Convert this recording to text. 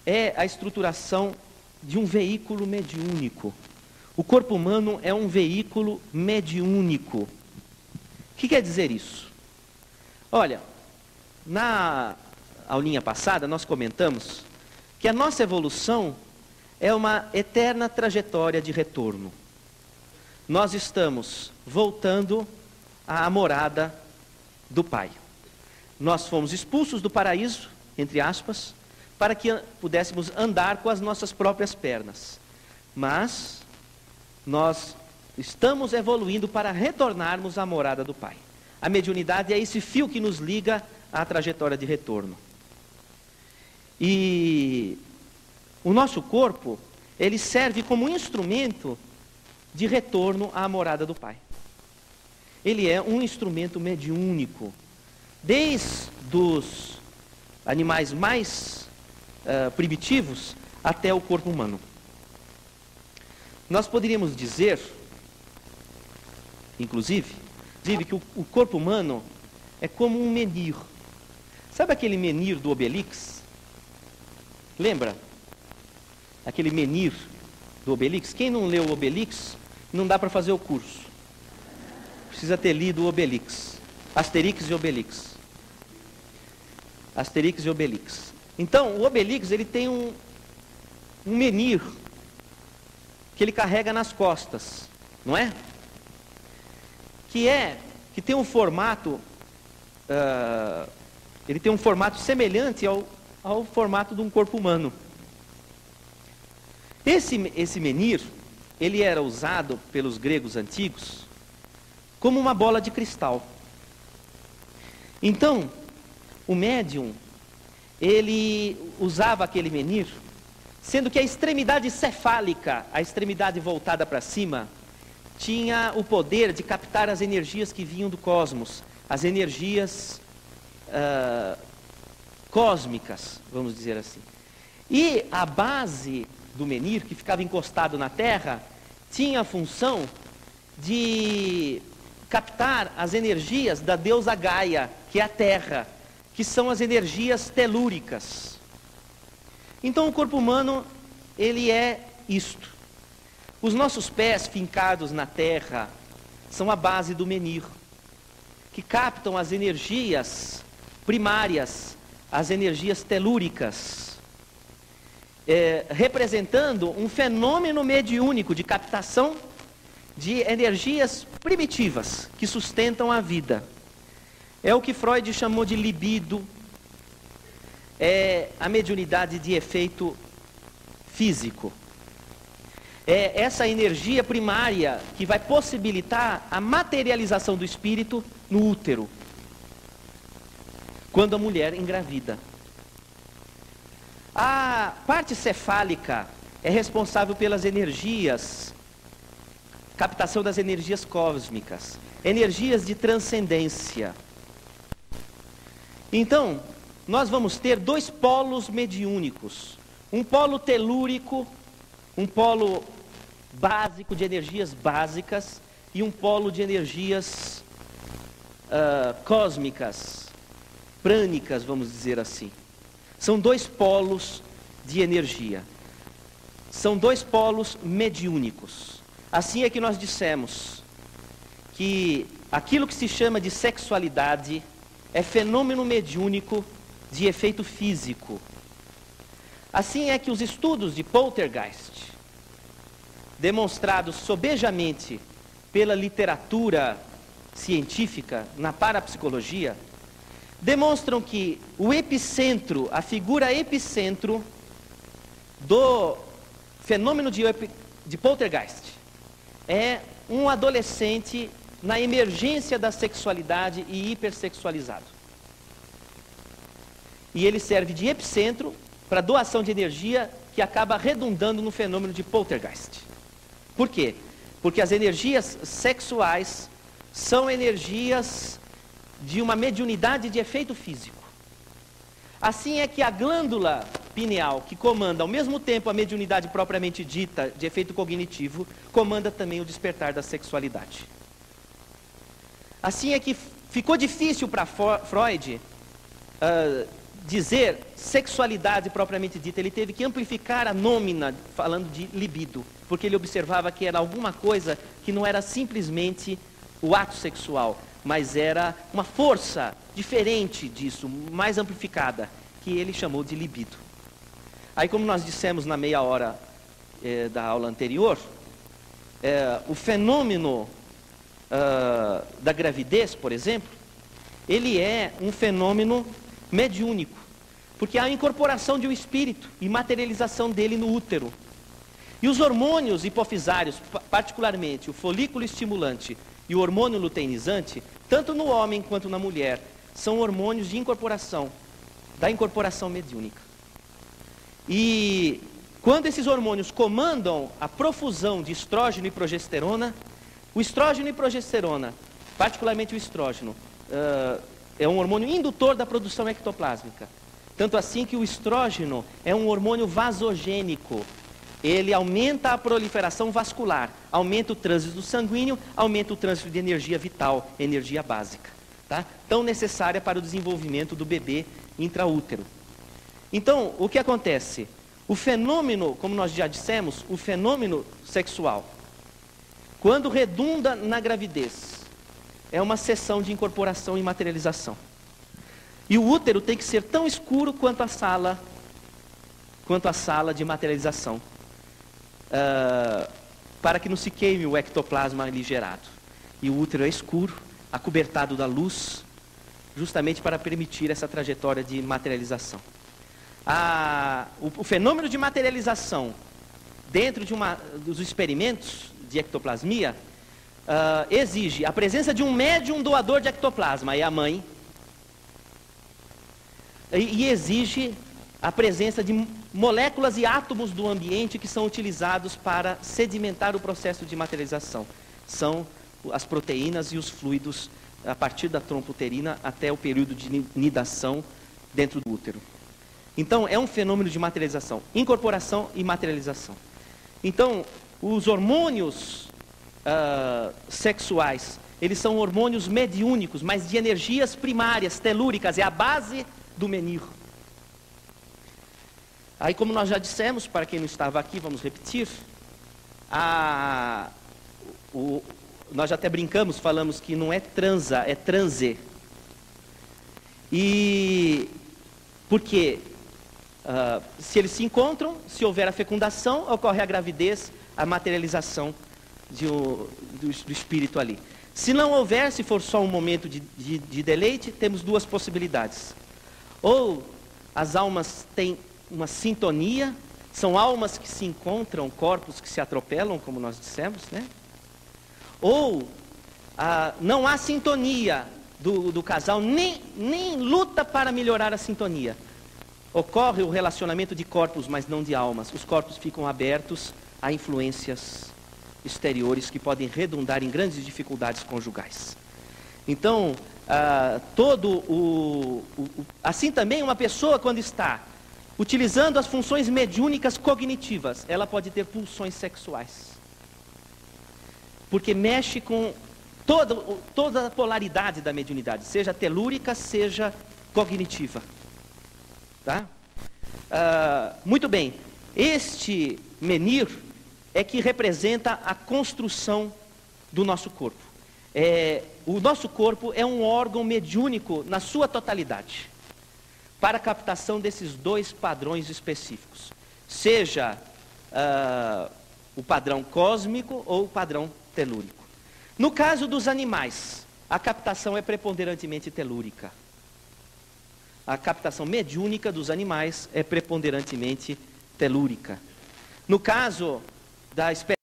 é a estruturação de um veículo mediúnico. O corpo humano é um veículo mediúnico. O que quer dizer isso? Olha, na aulinha passada nós comentamos que a nossa evolução é uma eterna trajetória de retorno. Nós estamos voltando à morada do Pai. Nós fomos expulsos do paraíso, entre aspas, para que pudéssemos andar com as nossas próprias pernas. Mas nós estamos evoluindo para retornarmos à morada do Pai. A mediunidade é esse fio que nos liga à trajetória de retorno. E o nosso corpo, ele serve como instrumento de retorno à morada do Pai. Ele é um instrumento mediúnico. Desde os animais mais primitivos até o corpo humano. Nós poderíamos dizer, inclusive, que o corpo humano é como um menhir. Sabe aquele menhir do Obelix? Lembra? Aquele menhir do Obelix? Quem não leu o Obelix, não dá para fazer o curso. Precisa ter lido o Obelix. Asterix e Obelix. Asterix e Obelix. Então, o Obelix, ele tem um menhir que ele carrega nas costas, não é? Que tem um formato, ele tem um formato semelhante ao formato de um corpo humano. Esse menhir, ele era usado pelos gregos antigos como uma bola de cristal. Então, o médium, ele usava aquele menhir, sendo que a extremidade cefálica, a extremidade voltada para cima, tinha o poder de captar as energias que vinham do cosmos, as energias cósmicas, vamos dizer assim. E a base do menhir, que ficava encostado na terra, tinha a função de captar as energias da deusa Gaia, que é a terra, que são as energias telúricas. Então o corpo humano, ele é isto. Os nossos pés fincados na terra são a base do menhir, que captam as energias primárias, as energias telúricas, representando um fenômeno mediúnico de captação de energias primitivas que sustentam a vida. É o que Freud chamou de libido, é a mediunidade de efeito físico. É essa energia primária que vai possibilitar a materialização do espírito no útero, quando a mulher engravida. A parte cefálica é responsável pelas energias, captação das energias cósmicas, energias de transcendência. Então, nós vamos ter dois polos mediúnicos, um polo telúrico, um polo básico de energias básicas e um polo de energias cósmicas, prânicas, vamos dizer assim. São dois polos de energia, são dois polos mediúnicos. Assim é que nós dissemos que aquilo que se chama de sexualidade é fenômeno mediúnico de efeito físico. Assim é que os estudos de poltergeist, demonstrados sobejamente pela literatura científica na parapsicologia, demonstram que o epicentro, a figura epicentro do fenômeno de poltergeist é um adolescente na emergência da sexualidade e hipersexualizado. E ele serve de epicentro para doação de energia que acaba redundando no fenômeno de poltergeist. Por quê? Porque as energias sexuais são energias de uma mediunidade de efeito físico. Assim é que a glândula pineal, que comanda ao mesmo tempo a mediunidade propriamente dita de efeito cognitivo, comanda também o despertar da sexualidade. Assim é que ficou difícil para Freud dizer sexualidade propriamente dita, ele teve que amplificar a nômina, falando de libido, porque ele observava que era alguma coisa que não era simplesmente o ato sexual, mas era uma força diferente disso, mais amplificada, que ele chamou de libido. Aí, como nós dissemos na meia hora da aula anterior, o fenômeno da gravidez, por exemplo, ele é um fenômeno mediúnico, porque há a incorporação de um espírito e materialização dele no útero. E os hormônios hipofisários, particularmente o folículo estimulante e o hormônio luteinizante, tanto no homem quanto na mulher, são hormônios de incorporação, da incorporação mediúnica. E quando esses hormônios comandam a profusão de estrógeno e progesterona, o estrógeno e progesterona, particularmente o estrógeno, é um hormônio indutor da produção ectoplásmica. Tanto assim que o estrógeno é um hormônio vasogênico. Ele aumenta a proliferação vascular, aumenta o trânsito sanguíneo, aumenta o trânsito de energia vital, energia básica, tá? Tão necessária para o desenvolvimento do bebê intraútero. Então, o que acontece? O fenômeno, como nós já dissemos, o fenômeno sexual, quando redunda na gravidez, é uma seção de incorporação e materialização. E o útero tem que ser tão escuro quanto a sala de materialização, para que não se queime o ectoplasma ali gerado. E o útero é escuro, acobertado da luz, justamente para permitir essa trajetória de materialização. O fenômeno de materialização dentro dos experimentos de ectoplasmia exige a presença de um médium doador de ectoplasma, é a mãe, e exige a presença de moléculas e átomos do ambiente que são utilizados para sedimentar o processo de materialização. São as proteínas e os fluidos a partir da trompa uterina até o período de nidação dentro do útero. Então, é um fenômeno de materialização, incorporação e materialização. Então, os hormônios sexuais, eles são hormônios mediúnicos, mas de energias primárias, telúricas, é a base do menir. Aí, como nós já dissemos, para quem não estava aqui, vamos repetir, nós já até brincamos, falamos que não é transa, é transe. E porque se eles se encontram, se houver a fecundação, ocorre a gravidez, a materialização do espírito ali. Se não houver, se for só um momento de deleite, temos duas possibilidades. Ou as almas têm uma sintonia, são almas que se encontram, corpos que se atropelam, como nós dissemos, né? Ou não há sintonia do casal, nem luta para melhorar a sintonia. Ocorre o relacionamento de corpos, mas não de almas. Os corpos ficam abertos a influências exteriores que podem redundar em grandes dificuldades conjugais. Então, assim também uma pessoa, quando está utilizando as funções mediúnicas cognitivas, ela pode ter pulsões sexuais. Porque mexe com toda a polaridade da mediunidade, seja telúrica, seja cognitiva. Tá? Muito bem, este menir é que representa a construção do nosso corpo. O nosso corpo é um órgão mediúnico na sua totalidade, para a captação desses dois padrões específicos, seja o padrão cósmico ou o padrão telúrico. No caso dos animais, a captação é preponderantemente telúrica. A captação mediúnica dos animais é preponderantemente telúrica. No caso da espécie